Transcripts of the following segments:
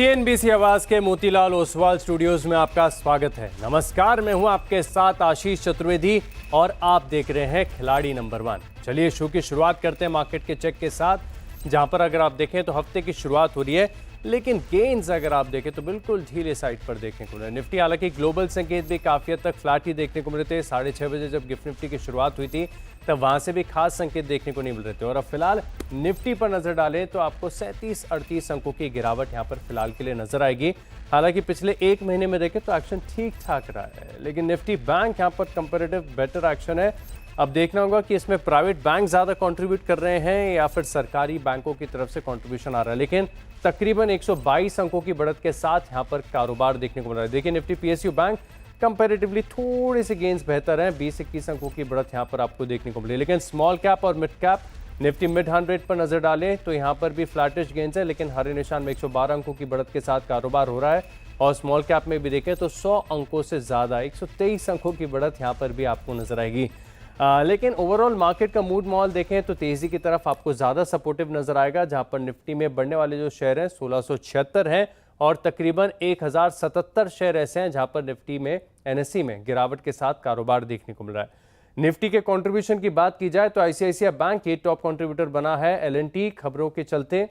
CNBC आवाज के Motilal Oswal studios में आपका स्वागत है। नमस्कार, मैं हूं आपके साथ आशीष चतुर्वेदी और आप देख रहे हैं खिलाड़ी नंबर 1। चलिए शो की शुरुआत करते हैं मार्केट के चेक के साथ, जहां पर अगर आप देखें तो हफ्ते की शुरुआत हो रही है, लेकिन गेन्स अगर आप देखें तो बिल्कुल ढीले साइड पर देखने को मिले। निफ्टी हालांकि ग्लोबल संकेत भी काफी हद तक फ्लैट ही देखने को मिले थे। 6:30 बजे जब गिफ्ट निफ्टी की शुरुआत हुई थी तब वहां से भी खास संकेत देखने को नहीं मिल रहे थे। और अब फिलहाल निफ्टी पर नजर डालें तो आपको 37-38 अंकों की गिरावट यहां पर फिलहाल के लिए नजर आएगी। हालांकि पिछले एक महीने में देखें तो एक्शन ठीक ठाक रहा है, लेकिन निफ्टी बैंक यहां पर कंपेरेटिव बेटर एक्शन है। अब देखना होगा कि इसमें प्राइवेट बैंक ज़्यादा कंट्रीब्यूट कर रहे हैं या फिर सरकारी बैंकों की तरफ से कंट्रीब्यूशन आ रहा है। लेकिन तकरीबन 122 अंकों की बढ़त के साथ यहां पर कारोबार देखने को मिल रहा है। देखिए निफ्टी पीएसयू बैंक कंपैरेटिवली थोड़ी सी गेंस बेहतर हैं, 20-21 अंकों की बढ़त यहां पर आपको देखने को मिली। लेकिन स्मॉल कैप और मिड कैप निफ्टी मिड 100 पर नजर डालें तो यहां पर भी फ्लैटिश गेंस है, लेकिन हरे निशान में 112 अंकों की बढ़त के साथ कारोबार हो रहा है। और स्मॉल कैप में भी देखें तो 100 अंकों से ज्यादा 123 अंकों की बढ़त यहां पर भी आपको नजर आएगी। लेकिन ओवरऑल मार्केट का मूड माहौल देखें तो तेजी की तरफ आपको ज्यादा सपोर्टिव नजर आएगा, जहां पर निफ्टी में बढ़ने वाले जो शेयर हैं 1676 हैं और तकरीबन 1077 शेयर ऐसे हैं जहां पर निफ्टी में एनएसई में गिरावट के साथ कारोबार देखने को मिल रहा है। निफ्टी के कंट्रीब्यूशन की बात की जाए तो आईसीआईसीआई बैंक ये टॉप कंट्रीब्यूटर बना है। एल&टी खबरों के चलते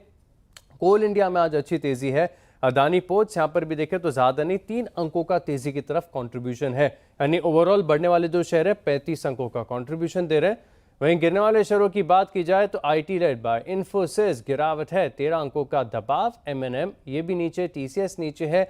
कोल इंडिया में आज अच्छी तेजी है। अदानी पोर्ट्स यहां पर भी देखें तो ज्यादा नहीं, 3 अंकों का तेजी की तरफ कंट्रीब्यूशन है। यानी ओवरऑल बढ़ने वाले जो शेयर है 35 अंकों का कंट्रीब्यूशन दे रहे हैं। वहीं गिरने वाले शेयरों की बात की जाए तो आईटी लेड बाय इन्फोसिस गिरावट है, 13 अंकों का दबाव। एमएनएम ये भी नीचे, टीसीएस नीचे है।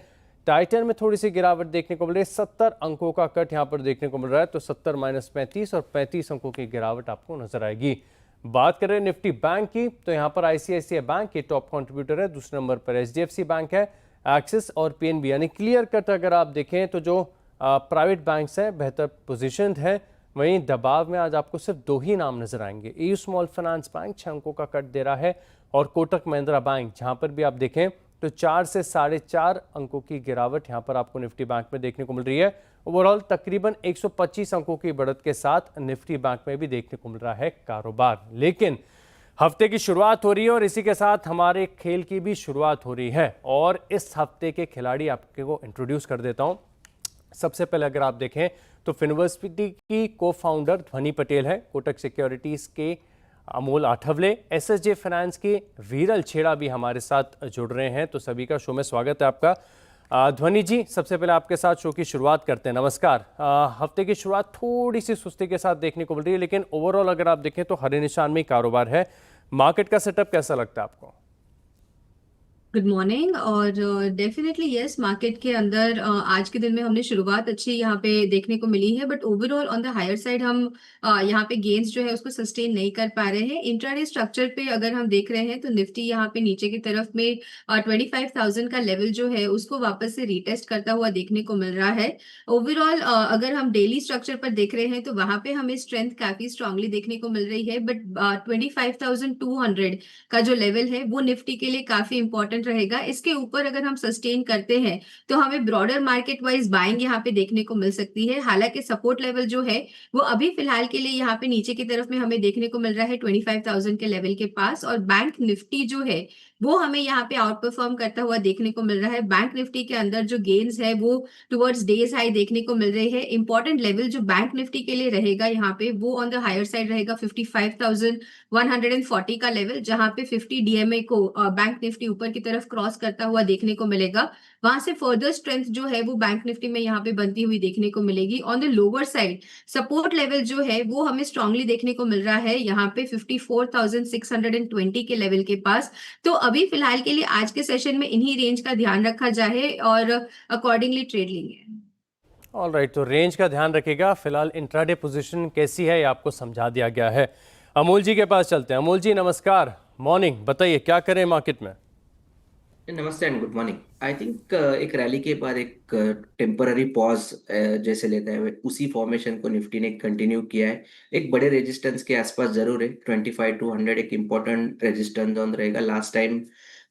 टाइटन में थोड़ी सी गिरावट देखने को मिल रही है, 70 अंकों का कट यहां पर देखने को मिल रहा है, तो 70 - 35 और 35 अंकों की गिरावट आपको नजर आएगी। बात करें निफ्टी बैंक की तो यहां पर आईसीआईसीआई बैंक ये टॉप कंट्रीब्यूटर है, दूसरे नंबर पर एचडीएफसी बैंक है, एक्सिस और पीएनबी। यानी क्लियर कट अगर आप देखें तो जो प्राइवेट बैंक्स हैं बेहतर पोजिशन है। वहीं दबाव में आज आपको सिर्फ 2 ही नाम नजर आएंगे। ईयू स्मॉल फाइनेंस बैंक 6 अंकों का कट दे रहा है और कोटक महिंद्रा बैंक जहां पर भी आप देखें तो 4 से 4.5 अंकों की गिरावट यहां पर आपको निफ्टी बैंक में देखने को मिल रही है। ओवरऑल तकरीबन 125 अंकों की बढ़त के साथ निफ्टी बैंक में भी देखने को मिल रहा है कारोबार। लेकिन हफ्ते की शुरुआत हो रही है और इसी के साथ हमारे खेल की भी शुरुआत हो रही है और इस हफ्ते के खिलाड़ी आपको इंट्रोड्यूस कर देता हूं। सबसे पहले अगर आप देखें तो फिनवर्सिटी की को फाउंडर ध्वनि पटेल है, कोटक सिक्योरिटीज के अमोल आठवले, एसएसजे फाइनेंस के वीरल छेड़ा भी हमारे साथ जुड़ रहे हैं। तो सभी का शो में स्वागत है आपका। ध्वनि जी, सबसे पहले आपके साथ शो की शुरुआत करते हैं। नमस्कार। हफ्ते की शुरुआत थोड़ी सी सुस्ती के साथ देखने को मिल रही है, लेकिन ओवरऑल अगर आप देखें तो हरे निशान में कारोबार है। मार्केट का सेटअप कैसा लगता है आपको? Good morning. और डेफिनेटली यस, मार्केट के अंदर आज के दिन में हमने शुरुआत अच्छी यहाँ पे देखने को मिली है, but overall on the higher side हम यहाँ पे गेन्स जो है उसको सस्टेन नहीं कर पा रहे हैं। इंट्राडे स्ट्रक्चर पे अगर हम देख रहे हैं तो निफ्टी यहाँ पे नीचे की तरफ में 25,000 का लेवल जो है उसको वापस से रीटेस्ट करता हुआ देखने को मिल रहा है। ओवरऑल अगर हम डेली स्ट्रक्चर पर देख रहे हैं तो वहां पे हमें स्ट्रेंथ काफी स्ट्रांगली देखने को मिल रही है, बट 25,200 का जो लेवल है वो निफ्टी के लिए काफी इंपॉर्टेंट रहेगा। इसके ऊपर अगर हम सस्टेन करते हैं तो हमें ब्रॉडर मार्केट वाइज बाइंग यहाँ पे देखने को मिल सकती है। हालांकि सपोर्ट लेवल जो है वो अभी फिलहाल के लिए यहाँ पे नीचे की तरफ में हमें देखने को मिल रहा है 25,000 के लेवल के पास। और बैंक निफ्टी जो है वो हमें यहाँ पे आउट परफॉर्म करता हुआ देखने को मिल रहा है। बैंक निफ्टी के अंदर जो गेन्स है वो टुवर्ड्स डेज हाई देखने को मिल रही है। इंपॉर्टेंट लेवल जो बैंक निफ्टी के लिए रहेगा यहाँ पे वो ऑन द हायर साइड रहेगा 55,140 का लेवल, जहां पे 50 डीएमए को बैंक निफ्टी ऊपर की तरफ क्रॉस करता हुआ देखने को मिलेगा। वहां से फर्दर स्ट्रेंथ जो है वो बैंक निफ्टी में यहाँ पे बनती हुई देखने को मिलेगी। On the lower side support level जो है वो हमें स्ट्रांगली देखने को मिल रहा है यहाँ पे 54,620 के लेवल के पास। तो अभी फिलहाल के लिए आज के सेशन में इन्हीं रेंज का ध्यान रखा जाए और अकॉर्डिंगली ट्रेड लेंगे। ऑल राइट, तो रेंज का ध्यान रखिएगा। फिलहाल इंट्राडे पोजीशन कैसी है ये आपको समझा दिया गया है। अमोल जी के पास चलते हैं। अमोल जी नमस्कार, मॉर्निंग, बताइए क्या करें मार्केट में? नमस्ते and good morning. I think एक रैली के बाद एक टेम्पररी पॉज जैसे लेता है उसी फॉर्मेशन को निफ्टी ने कंटिन्यू किया है। एक बड़े रेजिस्टेंस के आसपास जरूर है, 25,200 एक इम्पोर्टेंट रेजिस्टेंस जोन रहेगा। लास्ट टाइम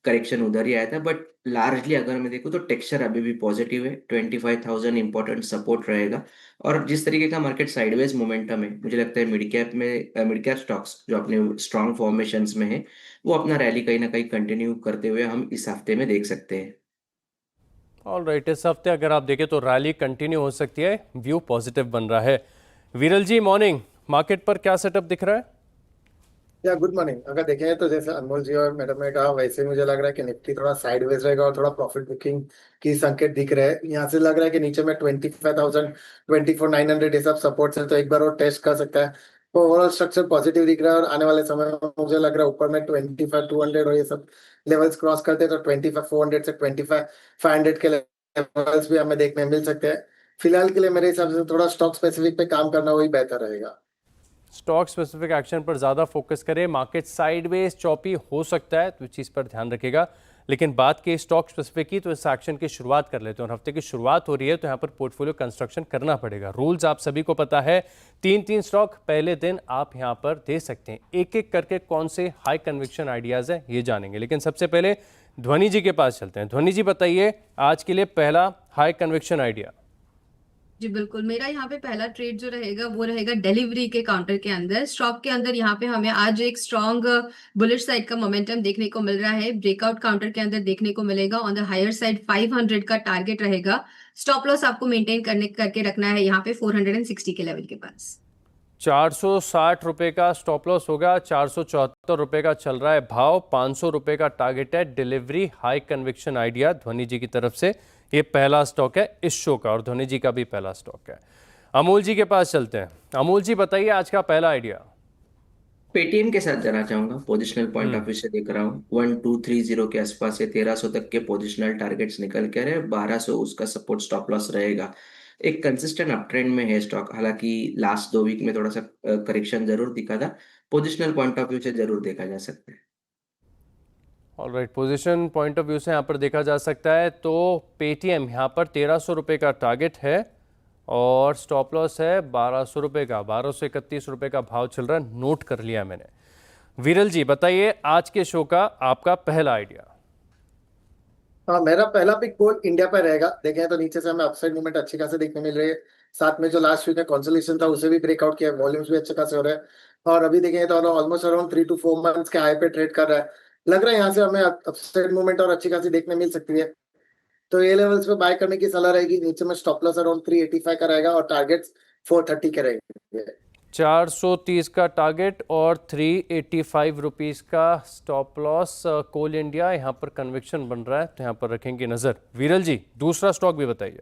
करेक्शन उधर ही आया था, बट लार्जली अगर मैं देखूँ तो टेक्सचर अभी भी पॉजिटिव है। 25,000 इंपॉर्टेंट सपोर्ट रहेगा। और जिस तरीके का मार्केट साइडवेज मोमेंटम है, मुझे लगता है मिड कैप स्टॉक्स जो अपने स्ट्रॉन्ग फॉर्मेशंस में है वो अपना रैली कहीं ना कहीं कंटिन्यू करते हुए हम इस हफ्ते में देख सकते हैं। ऑल राइट, इस हफ्ते अगर आप देखें तो रैली कंटिन्यू हो सकती है, व्यू पॉजिटिव बन रहा है। विरल जी, मॉर्निंग मार्केट पर क्या सेटअप दिख रहा है? या गुड मॉर्निंग। अगर देखें तो जैसे अनमोल जी और मैडम ने कहा वैसे मुझे लग रहा है कि निफ्टी थोड़ा साइडवेज रहेगा और थोड़ा प्रॉफिट बुकिंग की संकेत दिख रहे हैं। यहाँ से लग रहा है कि नीचे में 25,000 24,900 ये सब सपोर्ट्स है, तो एक बार और टेस्ट कर सकता है। तो ओवरऑल स्ट्रक्चर पॉजिटिव दिख रहा है और आने वाले समय में मुझे लग रहा है ऊपर में 25,200 और ये सब लेवल्स क्रॉस करते हैं तो 25,400 से 25,500 के लेवल्स भी हमें देखने मिल सकते हैं। फिलहाल के लिए मेरे हिसाब से थोड़ा स्टॉक स्पेसिफिक पे काम करना वही बेहतर रहेगा। स्टॉक स्पेसिफिक एक्शन पर ज़्यादा फोकस करें। मार्केट साइडवेज चॉपी हो सकता है तो इस चीज़ पर ध्यान रखेगा, लेकिन बात की स्टॉक स्पेसिफिक की तो इस एक्शन की शुरुआत कर लेते हैं। और हफ्ते की शुरुआत हो रही है तो यहाँ पर पोर्टफोलियो कंस्ट्रक्शन करना पड़ेगा। रूल्स आप सभी को पता है, 3-3 स्टॉक पहले दिन आप यहाँ पर दे सकते हैं। एक एक करके कौन से हाई कन्विक्शन आइडियाज़ है ये जानेंगे, लेकिन सबसे पहले ध्वनि जी के पास चलते हैं। ध्वनि जी, बताइए आज के लिए पहला हाई कन्विक्शन आइडिया। जी बिल्कुल, मेरा यहाँ पे पहला ट्रेड जो रहेगा वो रहेगा डिलीवरी के काउंटर के अंदर। स्टॉक के अंदर यहाँ पे हमें आज एक स्ट्रॉन्ग बुलिश साइड का मोमेंटम देखने को मिल रहा है। ब्रेकआउट काउंटर के अंदर देखने को मिलेगा। ऑन द हायर साइड 500 का टारगेट रहेगा। स्टॉप लॉस आपको मेंटेन करके रखना है यहाँ पे 460 के लेवल के पास। 460 रुपए का स्टॉप लॉस होगा। 474 रुपए का चल रहा है भाव। 500 रुपए का टारगेट है। डिलीवरी हाई कन्विक्शन आइडिया ध्वनि जी की तरफ से। ये पहला स्टॉक है इस शो का और ध्वनि जी का भी पहला स्टॉक है। अमूल जी के पास चलते हैं। अमूल जी, बताइए आज का पहला आइडिया। पेटीएम के साथ जाना चाहूंगा। पोजिशनल पॉइंट ऑफ व्यू से देख रहा हूँ 1230 के आसपास है। 1300 तक के पोजिशनल टारगेट्स निकल के रहे। 1200 उसका सपोर्ट स्टॉप लॉस रहेगा। एक कंसिस्टेंट अप ट्रेंड में है स्टॉक, हालांकि लास्ट 2 वीक में थोड़ा सा करेक्शन जरूर दिखा था। पोजिशनल पॉइंट ऑफ व्यू से जरूर देखा जा सकता है। All right, position point of view से यहाँ पर देखा जा सकता है तो पेटीएम यहाँ पर 1300 रुपये का टारगेट है और स्टॉप लॉस है 1200 रुपये का। 1231 रुपये का भाव चल रहा है, नोट कर लिया मैंने। विरल जी, बताइए आज के शो का आपका पहला आइडिया। हाँ, मेरा पहला पिक गोल्ड इंडिया पे रहेगा। देखें तो नीचे से हमें अपसाइड मूवमेंट अच्छी खासी देखने मिल रही है। साथ में जो लास्ट वीक का कंसोलिडेशन था उसे भी ब्रेकआउट किया, वॉल्यूम्स भी अच्छे खासे हो रहे हैं। और अभी देखें तो ऑलमोस्ट अराउंड 3 to 4 मंथ्स के हाई पे ट्रेड कर रहा है। लग रहा है यहाँ से हमें अपसाइड मूवमेंट और अच्छी खासी देखने मिल सकती है। तो ये लेवल्स पे बाय करने की सलाह रहेगी। नीचे में स्टॉप लॉस अराउंड 385 का रहेगा और टारगेट्स 430 के रहेंगे। 430 का टारगेट और 385 रुपीज़ का स्टॉप लॉस। कोल इंडिया यहाँ पर कन्विक्शन बन रहा है तो यहाँ पर रखेंगे नज़र। विरल जी, दूसरा स्टॉक भी बताइए।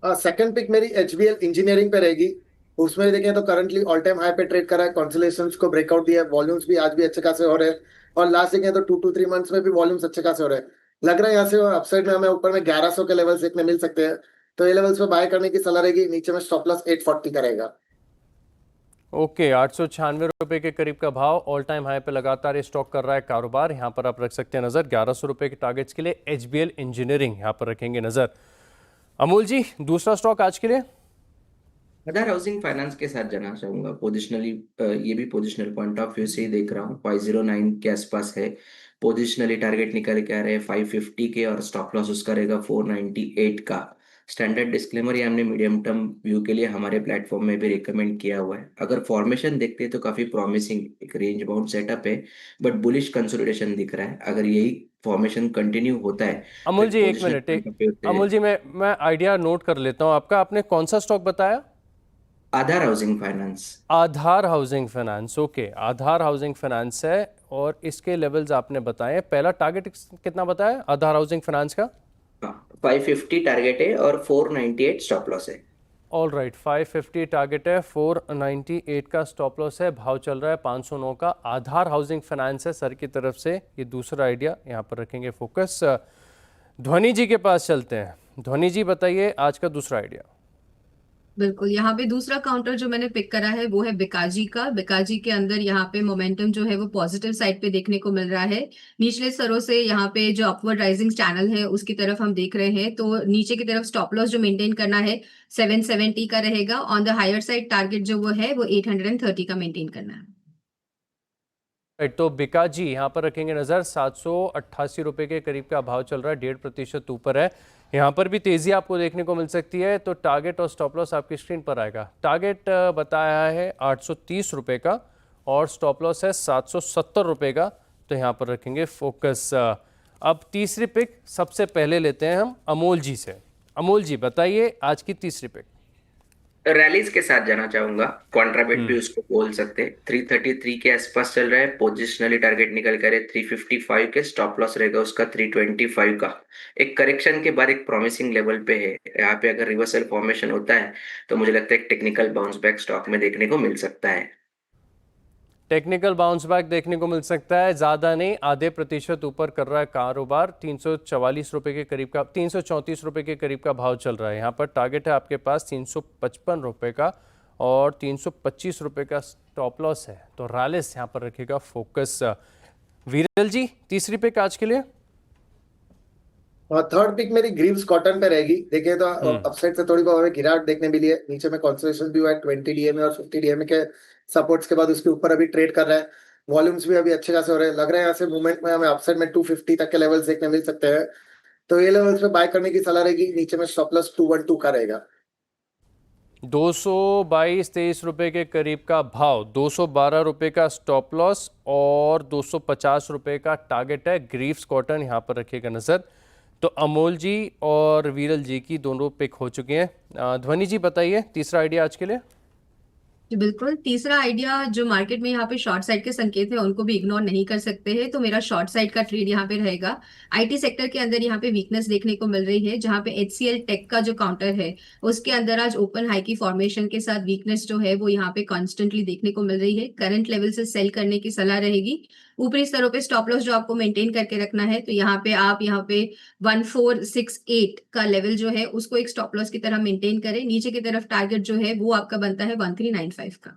सेकंड पिक मेरी एचबीएल इंजीनियरिंग पे रहेगी। उसमें देखें तो करंटली ऑल टाइम हाई पे ट्रेड कर रहा है। कॉन्सोलेशंस को ब्रेकआउट दिया है। वॉल्यूम्स भी आज भी अच्छे खासे हो रहे हैं और लास्ट देखें तो 2 to 3 मंथ्स में भी वॉल्यूम्स अच्छे खासे हो रहे हैं। लग रहा है यहाँ से अपसाइड में हमें ऊपर में 1100 के लेवल्स देखने मिल सकते हैं। तो ये लेवल्स पे बाय करने की सलाह रहेगी। नीचे में स्टॉप लॉस 840 का रहेगा। ओके, 896 रुपये के करीब का भाव। ऑल टाइम हाई पे लगातार ये स्टॉक कर रहा है कारोबार। यहाँ पर आप रख सकते हैं नज़र। 1100 रुपये के टारगेट्स के लिए एचबीएल इंजीनियरिंग यहाँ पर रखेंगे नज़र। अमूल जी, दूसरा स्टॉक आज के लिए। आधार हाउसिंग फाइनेंस के साथ जाना चाहूंगा। पोजिशनली ये भी पोजिशनल पॉइंट ऑफ व्यू से ही देख रहा हूँ। 509 के आसपास है। पोजिशनली टारगेट निकल के आ रहे हैं 550 के और स्टॉप लॉस उसका रहेगा 498 का। स्टैंडर्ड डिस्क्लेमर ये हमने मीडियम टर्म व्यू के लिए हमारे प्लेटफॉर्म में भी रिकमेंड किया हुआ है। अगर फॉर्मेशन देखते हैं तो काफी प्रॉमिसिंग एक रेंज बाउंड सेटअप है, बट बुलिश कंसोलिडेशन दिख रहा है। अगर यही फॉर्मेशन कंटिन्यू होता है तो अमूल जी, एक positional minute. Point of view से अमूल जी, मैं आइडिया नोट कर लेता हूँ आपका। आपने कौन सा स्टॉक बताया? आधार हाउसिंग फाइनेंस। आधार हाउसिंग फाइनेंस। ओके, आधार हाउसिंग फाइनेंस है और इसके लेवल्स आपने बताए। पहला टारगेट कितना बताया आधार हाउसिंग फाइनेंस का? 550 टारगेट है और 498 स्टॉप लॉस है। ऑल राइट, 550 टारगेट है, 498 का स्टॉप लॉस है। भाव चल रहा है 509 का। आधार हाउसिंग फाइनेंस है सर की तरफ से। ये दूसरा आइडिया यहाँ पर रखेंगे फोकस। ध्वनि जी के पास चलते हैं। ध्वनि जी, बताइए आज का दूसरा आइडिया। बिल्कुल, यहाँ पे दूसरा काउंटर जो मैंने पिक करा है वो है बिकाजी का। बिकाजी के अंदर यहाँ पे मोमेंटम जो है वो पॉजिटिव साइड पे देखने को मिल रहा है। निचले स्तरों से यहाँ पे जो अपवर्ड राइजिंग चैनल है उसकी तरफ हम देख रहे हैं। तो नीचे की तरफ स्टॉप लॉस जो मेंटेन करना है 770 का रहेगा। On the higher side target जो वो है वो 830 का मेंटेन करना है। राइट, तो बिकाजी यहाँ पर रखेंगे नज़र। 788 रुपये के करीब का भाव चल रहा है, 1.5% ऊपर है। यहाँ पर भी तेज़ी आपको देखने को मिल सकती है। तो टारगेट और स्टॉप लॉस आपकी स्क्रीन पर आएगा। टारगेट बताया है 830 रुपये का और स्टॉप लॉस है 770 रुपये का। तो यहाँ पर रखेंगे फोकस। अब तीसरी पिक सबसे पहले लेते हैं हम अमोल जी से। अमोल जी बताइए आज की तीसरी पिक। रैलीज के साथ जाना चाहूंगा, कॉन्ट्राबेट भी उसको बोल सकते हैं। 333 के आसपास चल रहा है, पोजिशनली टारगेट निकल कर 355 के, स्टॉप लॉस रहेगा उसका 325 का। एक करेक्शन के बाद एक प्रॉमिसिंग लेवल पे है, यहाँ पे अगर रिवर्सल फॉर्मेशन होता है तो मुझे लगता है एक टेक्निकल बाउंस बैक स्टॉक में देखने को मिल सकता है। टेक्निकल बाउंस बैक देखने को मिल सकता है, ज़्यादा नहीं, आधे प्रतिशत ऊपर कर रहा है कारोबार। 344 रुपये के करीब का, 334 रुपये के करीब का भाव चल रहा है। यहाँ पर टारगेट है आपके पास 355 रुपये का और 325 रुपये का स्टॉप लॉस है। तो रैलिस यहाँ पर रखेगा फोकस। वीरल जी तीसरी पिक आज के लिए। और थर्ड पिक मेरी ग्रीव्स कॉटन पे रहेगी। देखिए तो अपसाइड से थोड़ी बहुत हमें गिरावट देखने मिली है, नीचे में कंसोलिडेशन भी हुआ है 20 डीएमए और 50 डीएमए के सपोर्ट्स के बाद उसके ऊपर अभी ट्रेड कर रहा है। वॉल्यूम्स भी अभी अच्छे खासे हो रहे हैं, लग रहा है यहाँ से मूवमेंट में हमें अपसाइड में 250 तक के लेवल्स देखने मिल सकते हैं। तो ये लेवल्स पे बाय करने की सलाह रहेगी। नीचे में स्टॉप लॉस 212 का रहेगा। 222-23 रुपये के करीब का भाव, 212 रुपये का स्टॉप लॉस और 250 रुपये का टारगेट है। ग्रीव्स कॉटन यहाँ पर रखिएगा नज़र। तो अमोल जी और वीरल जी की दोनों पिक हो चुके हैं। ध्वनि जी बताइए तीसरा आइडिया आज के लिए। जी बिल्कुल, तीसरा आइडिया जो मार्केट में यहाँ पे शॉर्ट साइड के संकेत है उनको भी इग्नोर नहीं कर सकते हैं, तो मेरा शॉर्ट साइड का ट्रेड यहाँ पे रहेगा। आईटी सेक्टर के अंदर यहाँ पे वीकनेस देखने को मिल रही है, जहाँ पे एचसीएल टेक का जो काउंटर है उसके अंदर आज ओपन हाई की फॉर्मेशन के साथ वीकनेस जो है वो यहाँ पे कॉन्स्टेंटली देखने को मिल रही है। करंट लेवल से सेल करने की सलाह रहेगी। ऊपरी स्तरों पे स्टॉप लॉस जो आपको मेंटेन करके रखना है, तो यहाँ पे आप यहाँ पे 1468 का लेवल जो है उसको एक स्टॉप लॉस की तरह मेंटेन करें। नीचे की तरफ टारगेट जो है वो आपका बनता है 1395 का।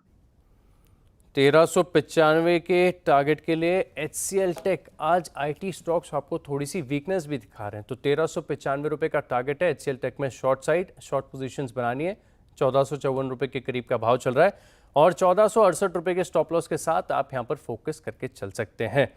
1395 के टारगेट के लिए एचसीएल टेक। आज आईटी स्टॉक्स आपको थोड़ी सी वीकनेस भी दिखा रहे हैं, तो 1395 रुपये का टारगेट है एचसीएल टेक में। शॉर्ट साइड शॉर्ट पोजीशंस बनानी है। 1454 रुपये के करीब का भाव चल रहा है और 1468 रुपये के स्टॉप लॉस के साथ आप यहां पर फोकस करके चल सकते हैं।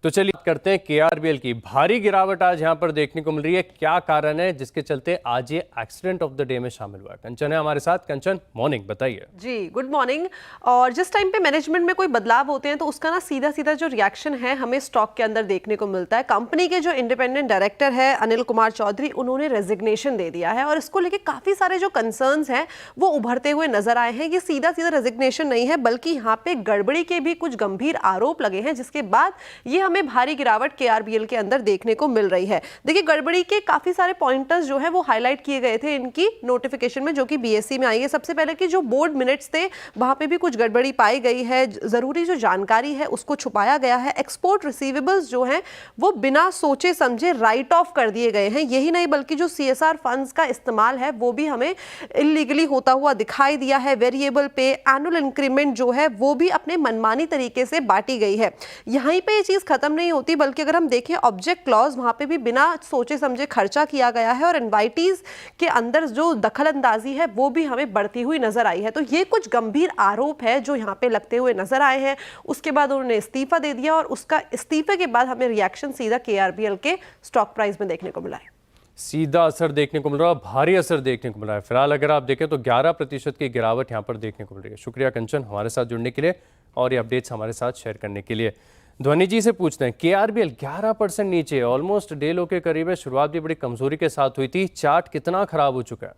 तो चलिए बात करते हैं केआरबीएल की। भारी गिरावट आज यहां पर देखने को मिल रही है, क्या कारण है जिसके चलते आज ये एक्सीडेंट ऑफ द डे में शामिल हुआ है? कंचन है हमारे साथ। कंचन मॉर्निंग, बताइए। जी गुड मॉर्निंग। और जिस टाइम पे मैनेजमेंट में कोई बदलाव होते हैं तो उसका ना सीधा सीधा जो रिएक्शन है हमें स्टॉक के अंदर देखने को मिलता है। कंपनी के जो इंडिपेंडेंट डायरेक्टर है अनिल कुमार चौधरी, उन्होंने रेजिग्नेशन दे दिया है और इसको लेके काफी सारे जो कंसर्न्स हैं वो उभरते हुए नजर आए हैं। ये सीधा सीधा रेजिग्नेशन नहीं है बल्कि यहाँ पे गड़बड़ी के भी कुछ गंभीर आरोप लगे हैं, जिसके बाद ये हमें भारी गिरावट केआरबीएल के अंदर देखने को मिल रही है। देखिए गड़बड़ी के काफी सारे पॉइंटर्स जो है वो हाईलाइट किए गए थे इनकी नोटिफिकेशन में, जो कि बीएसई में आई है। सबसे पहले कि जो बोर्ड मिनट्स थे वहां पे भी कुछ गड़बड़ी पाई गई है, जरूरी जो जानकारी है उसको छुपाया गया है। एक्सपोर्ट रिसीवेबल्स जो हैं वो बिना सोचे समझे राइट ऑफ कर दिए गए हैं। यही नहीं बल्कि जो सीएसआर फंड्स का इस्तेमाल है वो भी हमें इलीगली होता हुआ दिखाई दिया है। वेरिएबल पे, एनुअल इंक्रीमेंट जो है वो भी अपने मनमानी तरीके से बांटी गई है। यहीं पे ये चीज खत्म नहीं होती बल्कि अगर हम देखें ऑब्जेक्ट क्लॉज, वहां पे भी बिना सोचे समझे खर्चा किया गया है और इनवाइटीज के अंदर जो दखल अंदाजी है वो भी हमें बढ़ती हुई नजर आई है। तो ये कुछ गंभीर आरोप है जो यहाँ पे लगते हुए नजर आए हैं। उसके बाद उन्होंने इस्तीफा दे दिया और उसका इस्तीफे के बाद हमें रिएक्शन सीधा केआरबीएल के स्टॉक प्राइस में देखने को मिला है। सीधा असर देखने को मिल रहा है, भारी असर देखने को मिल रहा है। फिलहाल अगर आप देखें तो 11% की गिरावट यहाँ पर देखने को मिल रही है। शुक्रिया कंचन हमारे साथ जुड़ने के लिए और ये अपडेट्स हमारे साथ शेयर करने के लिए। ध्वनि जी से पूछते हैं, केआरबीएल 11% नीचे, ऑलमोस्ट डे लो के करीब है। शुरुआत भी बड़ी कमजोरी के साथ हुई थी, चार्ट कितना खराब हो चुका है?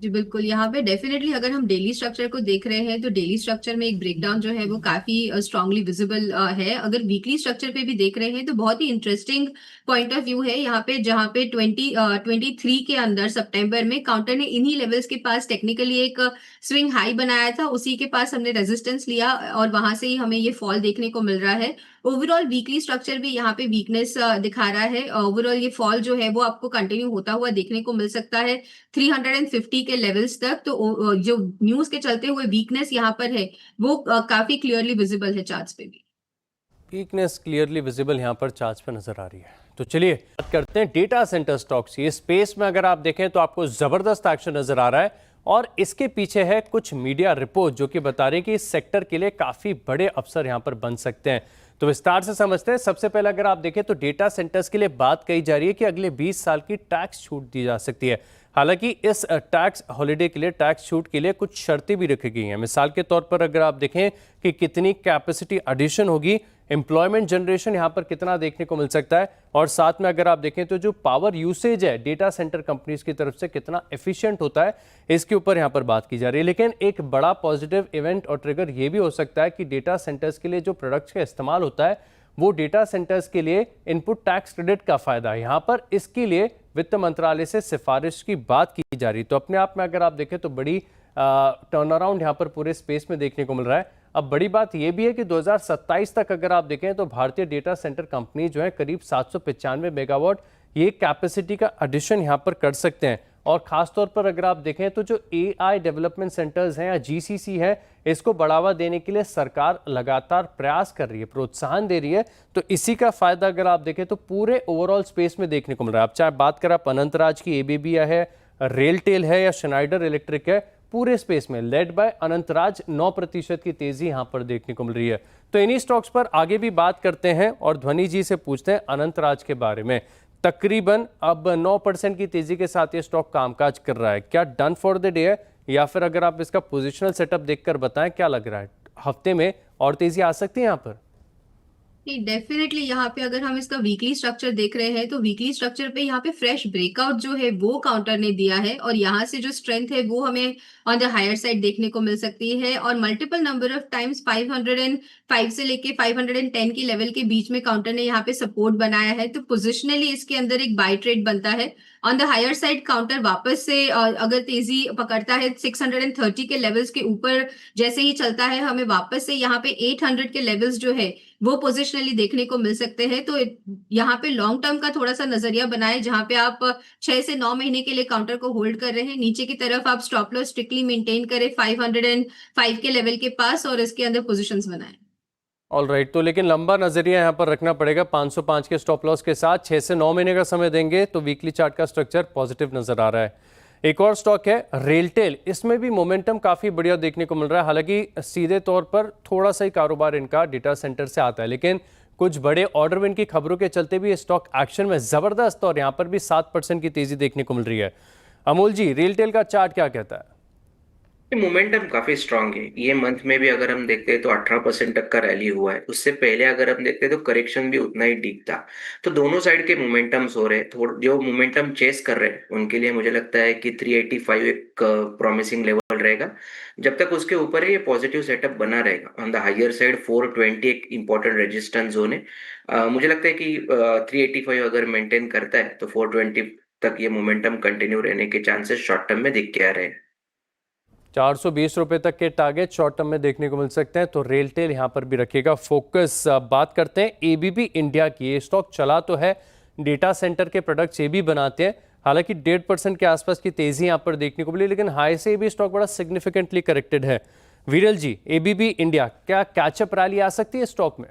जी बिल्कुल, यहाँ पे डेफिनेटली अगर हम डेली स्ट्रक्चर को देख रहे हैं तो डेली स्ट्रक्चर में एक ब्रेकडाउन जो है वो काफी स्ट्रांगली विजिबल है। अगर वीकली स्ट्रक्चर पे भी देख रहे हैं तो बहुत ही इंटरेस्टिंग पॉइंट ऑफ व्यू है यहाँ पे, जहाँ पे 23 के अंदर सितंबर में काउंटर ने इन्हीं लेवल्स के पास टेक्निकली एक स्विंग हाई बनाया था, उसी के पास हमने रेजिस्टेंस लिया और वहां से ही हमें ये फॉल देखने को मिल रहा है। ओवरऑल वीकली स्ट्रक्चर भी यहाँ पे वीकनेस दिखा रहा है। ओवरऑल ये फॉल जो है वो आपको कंटिन्यू होता हुआ देखने को मिल सकता है 350 के लेवल्स तक। तो जो न्यूज के चलते हुए वीकनेस यहाँ पर है वो काफी क्लियरली विजिबल है चार्ट्स पे भी। वीकनेस क्लियरली विजिबल यहाँ पर चार्ट्स पे नजर आ रही है। तो चलिए बात करते हैं डेटा सेंटर स्टॉक्स की। इस स्पेस में अगर आप देखें तो आपको जबरदस्त एक्शन नजर आ रहा है और इसके पीछे है कुछ मीडिया रिपोर्ट जो कि बता रही है कि इस सेक्टर के लिए काफी बड़े अवसर यहाँ पर बन सकते हैं। तो विस्तार से समझते हैं। सबसे पहले अगर आप देखें तो डेटा सेंटर्स के लिए बात कही जा रही है कि अगले 20 साल की टैक्स छूट दी जा सकती है। हालांकि इस टैक्स हॉलिडे के लिए, टैक्स छूट के लिए कुछ शर्तें भी रखी गई हैं। मिसाल के तौर पर अगर आप देखें कि कितनी कैपेसिटी एडिशन होगी, एम्प्लॉयमेंट जनरेशन यहाँ पर कितना देखने को मिल सकता है, और साथ में अगर आप देखें तो जो पावर यूसेज है डेटा सेंटर कंपनीज की तरफ से कितना एफिशिएंट होता है, इसके ऊपर यहाँ पर बात की जा रही है। लेकिन एक बड़ा पॉजिटिव इवेंट और ट्रिगर ये भी हो सकता है कि डेटा सेंटर्स के लिए जो प्रोडक्ट्स का इस्तेमाल होता है वो डेटा सेंटर्स के लिए इनपुट टैक्स क्रेडिट का फायदा है। यहाँ पर इसके लिए वित्त मंत्रालय से सिफारिश की बात की जा रही, तो अपने आप में अगर आप देखें तो बड़ी टर्न अराउंड यहाँ पर पूरे स्पेस में देखने को मिल रहा है। अब बड़ी बात यह भी है कि 2027 तक अगर आप देखें तो भारतीय डेटा सेंटर कंपनी जो है करीब 795 मेगावाट ये कैपेसिटी का एडिशन यहाँ पर कर सकते हैं। और खासतौर पर अगर आप देखें तो जो AI डेवलपमेंट सेंटर्स हैं या GCC है, इसको बढ़ावा देने के लिए सरकार लगातार प्रयास कर रही है, प्रोत्साहन दे रही है। तो इसी का फायदा अगर आप देखें तो पूरे ओवरऑल स्पेस में देखने को मिल रहा है। अब चाहे बात करें आप अनंतराज की, ABB है, रेलटेल है या श्नाइडर इलेक्ट्रिक है, पूरे स्पेस में लेड बाय अनंतराज 9% की तेजी यहां पर देखने को मिल रही है। तो इन्हीं स्टॉक्स पर आगे भी बात करते हैं और ध्वनि जी से पूछते हैं अनंतराज के बारे में। तकरीबन अब 9% की तेजी के साथ ये स्टॉक कामकाज कर रहा है, क्या डन फॉर द डे है, या फिर अगर आप इसका पोजिशनल सेटअप देखकर बताएं क्या लग रहा है, हफ्ते में और तेजी आ सकती है यहाँ पर? डेफिनेटली यहाँ पे अगर हम इसका वीकली स्ट्रक्चर देख रहे हैं तो वीकली स्ट्रक्चर पे यहाँ पे फ्रेश ब्रेकआउट जो है वो काउंटर ने दिया है, और यहाँ से जो स्ट्रेंथ है वो हमें ऑन द हायर साइड देखने को मिल सकती है। और मल्टीपल नंबर ऑफ टाइम्स 505 से लेके 510 की लेवल के बीच में काउंटर ने यहाँ पे सपोर्ट बनाया है, तो पोजिशनली इसके अंदर एक बाय ट्रेड बनता है। On the higher side counter वापस से अगर तेजी पकड़ता है 630 के लेवल्स के ऊपर जैसे ही चलता है, हमें वापस से यहाँ पे 800 के लेवल्स जो है वो पोजिशनली देखने को मिल सकते हैं। तो यहाँ पे लॉन्ग टर्म का थोड़ा सा नजरिया बनाए, जहां पे आप 6 से 9 महीने के लिए काउंटर को होल्ड कर रहे हैं। नीचे की तरफ आप स्टॉप लॉस स्ट्रिक्टली मेंटेन करें 505 के लेवल के पास और इसके अंदर पोजीशंस बनाएं। ऑल राइट, तो लेकिन लंबा नजरिया यहाँ पर रखना पड़ेगा। 505 के स्टॉप लॉस के साथ 6 से 9 महीने का समय देंगे तो वीकली चार्ट का स्ट्रक्चर पॉजिटिव नजर आ रहा है। एक और स्टॉक है रेलटेल, इसमें भी मोमेंटम काफी बढ़िया देखने को मिल रहा है। हालांकि सीधे तौर पर थोड़ा सा ही कारोबार इनका डेटा सेंटर से आता है, लेकिन कुछ बड़े ऑर्डर विन की खबरों के चलते भी स्टॉक एक्शन में जबरदस्त और यहाँ पर भी 7% की तेजी देखने को मिल रही है। अमोल जी, रेलटेल का चार्ट क्या कहता है? मोमेंटम काफी स्ट्रांग है। ये मंथ में भी अगर हम देखते हैं तो 18% तक का रैली हुआ है। उससे पहले अगर हम देखते हैं तो करेक्शन भी उतना ही डीप था। तो दोनों साइड के मोमेंटम्स हो रहे हैं। थोड़ा जो मोमेंटम चेस कर रहे हैं उनके लिए मुझे लगता है कि 385 एक प्रॉमिसिंग लेवल रहेगा। जब तक उसके ऊपर है ये पॉजिटिव सेटअप बना रहेगा। ऑन द हायर साइड 420 एक इंपॉर्टेंट रेजिस्टेंस जोन है। मुझे लगता है कि 385 अगर मेंटेन करता है तो 420 तक ये मोमेंटम कंटिन्यू रहने के चांसेस शॉर्ट टर्म में दिख के आ रहे हैं। 420 रुपए तक के टारगेट शॉर्ट टर्म में देखने को मिल सकते हैं, तो रेलटेल यहां पर भी रखिएगा फोकस। बात करते हैं एबीबी इंडिया की। ये स्टॉक चला तो है, डेटा सेंटर के प्रोडक्ट्स ये भी बनाते हैं। हालांकि 1.5% के आसपास की तेजी यहां पर देखने को मिली, लेकिन हाई से भी स्टॉक बड़ा सिग्निफिकेंटली करेक्टेड है। वीरल जी, एबीबी इंडिया क्या कैचअप रैली आ सकती है स्टॉक में?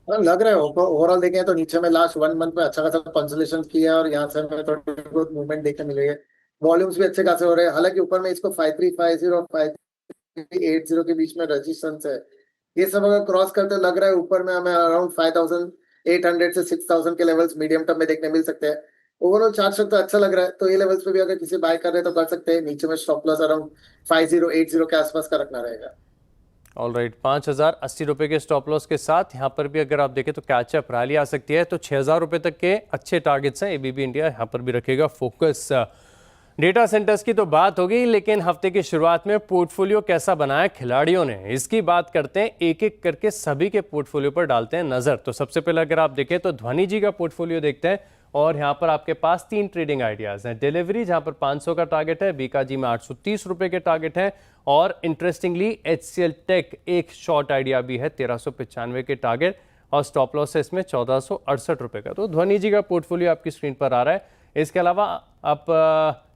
लग रहा है ओवरऑल देखें तो नीचे में लास्ट 1 मंथ में अच्छा खासा कंसोलिडेशन किया और यहाँ से हमें थोड़ी बहुत मूवमेंट देखने मिल रही है। वॉल्यूम्स भी अच्छे खासे हो रहे हैं। हालांकि ऊपर में इसको 5350 और 5380 के बीच में रेजिस्टेंस है। ये सब अगर क्रॉस करते लग रहा है ऊपर में हमें अराउंड 5800 से 6000 के लेवल्स मीडियम टर्म में देखने मिल सकते हैं। ओवरऑल चार्ट तो अच्छा लग रहा है, तो ये लेवल्स पे भी अगर किसी बाय कर रहे हैं तो कर सकते हैं। नीचे में स्टॉप लॉस अराउंड 5080 के आसपास का रखना रहेगा। ऑल राइट, 5080 रुपए के स्टॉप लॉस के साथ यहाँ पर भी अगर आप देखें तो कैचअप रैली आ सकती है। तो 6000 रुपए तक के अच्छे टारगेट्स हैं। एबीबी इंडिया यहाँ पर भी रखेगा फोकस। डेटा सेंटर्स की तो बात हो गई, लेकिन हफ्ते की शुरुआत में पोर्टफोलियो कैसा बनाया खिलाड़ियों ने, इसकी बात करते हैं। एक एक करके सभी के पोर्टफोलियो पर डालते हैं नजर। तो सबसे पहले अगर आप देखें तो ध्वनि जी का पोर्टफोलियो देखते हैं, और यहाँ पर आपके पास 3 ट्रेडिंग आइडियाज हैं। डिलीवरी जहाँ पर 500 का टारगेट है, बीकाजी में 830 रुपए के टारगेट है, और इंटरेस्टिंगली HCL टेक एक शॉर्ट आइडिया भी है 1395 के टारगेट, और स्टॉप लॉस है इसमें 1468 रुपए का। तो ध्वनि जी का पोर्टफोलियो आपकी स्क्रीन पर आ रहा है। इसके अलावा आप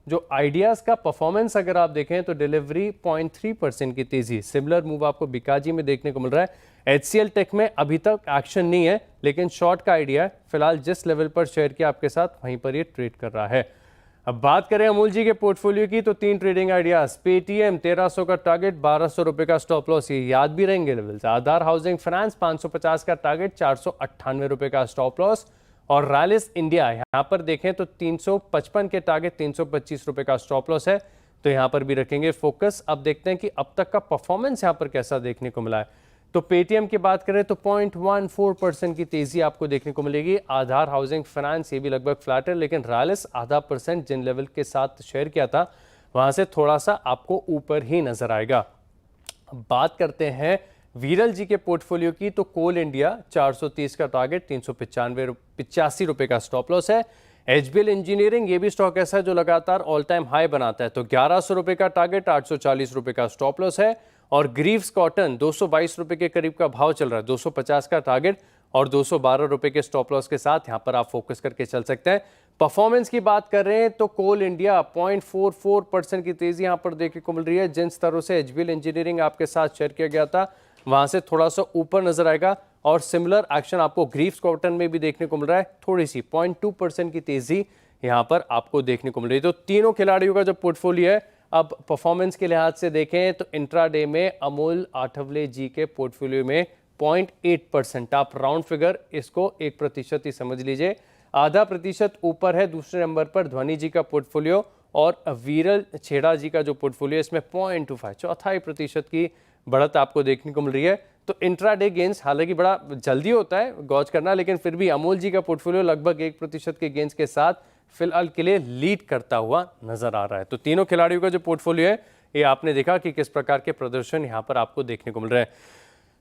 जो आइडियाज़ का परफॉर्मेंस अगर आप देखें तो डिलीवरी 0.3% की तेजी, सिमिलर मूव आपको बीकाजी में देखने को मिल रहा है। HCL टेक में अभी तक एक्शन नहीं है, लेकिन शॉर्ट का आइडिया है। फिलहाल जिस लेवल पर शेयर किया आपके साथ वहीं पर ये ट्रेड कर रहा है। अब बात करें अमूल जी के पोर्टफोलियो की, तो 3 ट्रेडिंग आइडियाज। पेटीएम 1300 का टारगेट, 1200 रुपए का स्टॉप लॉस, ये याद भी रहेंगे लेवल्स। आधार हाउसिंग फाइनेंस 550 का टारगेट, 498 रुपए का स्टॉप लॉस, और रैलिस इंडिया यहाँ पर देखें तो 355 के टारगेट, 325 रुपए का स्टॉप लॉस है। तो यहाँ पर भी रखेंगे फोकस। अब देखते हैं कि अब तक का परफॉर्मेंस यहाँ पर कैसा देखने को मिला है। तो पेटीएम की बात करें तो 0.14% की तेजी आपको देखने को मिलेगी। आधार हाउसिंग फाइनेंस ये भी लगभग फ्लैट है, लेकिन रैलिस आधा % जिन लेवल के साथ शेयर किया था वहां से थोड़ा सा आपको ऊपर ही नजर आएगा। बात करते हैं वीरल जी के पोर्टफोलियो की, तो कोल इंडिया 430 का टारगेट, 385 रुपए का स्टॉप लॉस है। एचबीएल इंजीनियरिंग ये भी स्टॉक ऐसा है जो लगातार ऑल टाइम हाई बनाता है, तो 1100 रुपए का टारगेट, 840 रुपए का स्टॉप लॉस है। और ग्रीव्स कॉटन 222 रुपए के करीब का भाव चल रहा है, 250 का टारगेट और 212 रुपए के स्टॉप लॉस के साथ यहां पर आप फोकस करके चल सकते हैं। परफॉर्मेंस की बात कर रहे हैं तो कोल इंडिया 0.44% की तेजी यहां पर देखने को मिल रही है। जिन स्तरों से एचबीएल इंजीनियरिंग आपके साथ शेयर किया गया था वहां से थोड़ा सा ऊपर नजर आएगा, और सिमिलर एक्शन आपको ग्रीव्स कॉटन में भी देखने को मिल रहा है। थोड़ी सी 0.2% की तेजी यहां पर आपको देखने को मिल रही है। तो तीनों खिलाड़ियों का जो पोर्टफोलियो है, अब परफॉर्मेंस के लिहाज से देखें तो इंट्राडे में अमोल आठवले जी के पोर्टफोलियो में 0.8%, आप राउंड फिगर इसको 1% ही समझ लीजिए, आधा प्रतिशत ऊपर है। दूसरे नंबर पर ध्वनि जी का पोर्टफोलियो और वीरल छेड़ा जी का जो पोर्टफोलियो इसमें 0.25, 0.25% की बढ़त आपको देखने को मिल रही है। तो इंट्राडे गेंस हालांकि बड़ा जल्दी होता है गॉज करना, लेकिन फिर भी अमोल जी का पोर्टफोलियो लगभग 1% के गेंस के साथ फिलहाल के लिए लीड करता हुआ नजर आ रहा है। तो तीनों खिलाड़ियों का जो पोर्टफोलियो है ये आपने देखा कि किस प्रकार के प्रदर्शन यहां पर आपको देखने को मिल रहे हैं।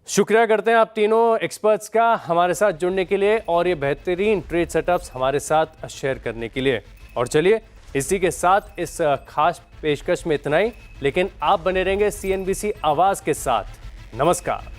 शुक्रिया करते हैं आप तीनों एक्सपर्ट्स का हमारे साथ जुड़ने के लिए और ये बेहतरीन ट्रेड सेटअप्स हमारे साथ शेयर करने के लिए। और चलिए इसी के साथ इस खास पेशकश में इतना ही, लेकिन आप बने रहेंगे CNBC आवाज के साथ। नमस्कार।